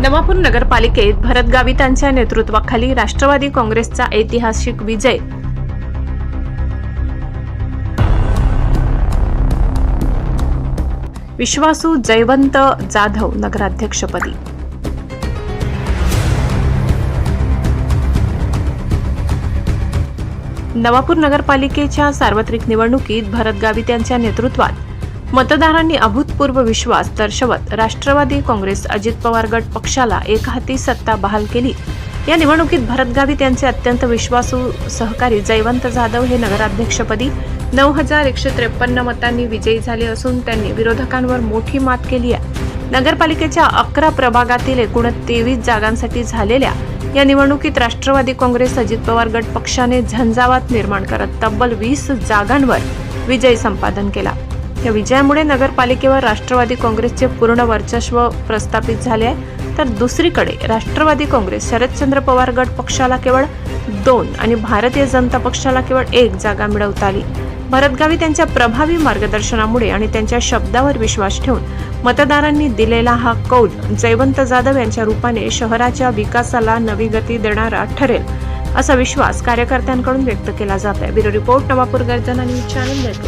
नवापूर नगरपालिकेत भरत गावित यांच्या नेतृत्वाखाली राष्ट्रवादी काँग्रेसचा ऐतिहासिक विजय. विश्वासू जयवंत जाधव नगराध्यक्षपदी. नवापूर नगरपालिकेच्या सार्वत्रिक निवडणुकीत भरत गावित यांच्या नेतृत्वात मतदारांनी अभूतपूर्व विश्वास दर्शवत राष्ट्रवादी काँग्रेस अजित पवार गट पक्षाला एकहाती सत्ता बहाल केली. या निवडणुकीत भरत गावित यांचे अत्यंत विश्वासू सहकारी जयवंत जाधव हे नगराध्यक्षपदी 9,153 मतांनी विजयी झाले असून त्यांनी विरोधकांवर मोठी मात केली आहे. नगरपालिकेच्या 11 प्रभागातील एकूण 23 जागांसाठी झालेल्या या निवडणुकीत राष्ट्रवादी काँग्रेस अजित पवार गट पक्षाने झंझावात निर्माण करत तब्बल 20 जागांवर विजय संपादन केला. या विजयामुळे नगरपालिकेवर राष्ट्रवादी काँग्रेसचे पूर्ण वर्चस्व प्रस्थापित झाले आहे, तर दुसरीकडे राष्ट्रवादी काँग्रेस शरदचंद्र पवार गट पक्षाला केवळ 2 आणि भारतीय जनता पक्षाला केवळ 1 जागा मिळवता आली. भरत गावित यांच्या प्रभावी मार्गदर्शनामुळे आणि त्यांच्या शब्दावर विश्वास ठेवून मतदारांनी दिलेला हा कौल जयवंत जाधव यांच्या रूपाने शहराच्या विकासाला नवी गती देणारा ठरेल असा विश्वास कार्यकर्त्यांकडून व्यक्त केला जात आहे. ब्युरो रिपोर्ट, नवापूर गर्जना न्यूज चॅनल नेटवर्क.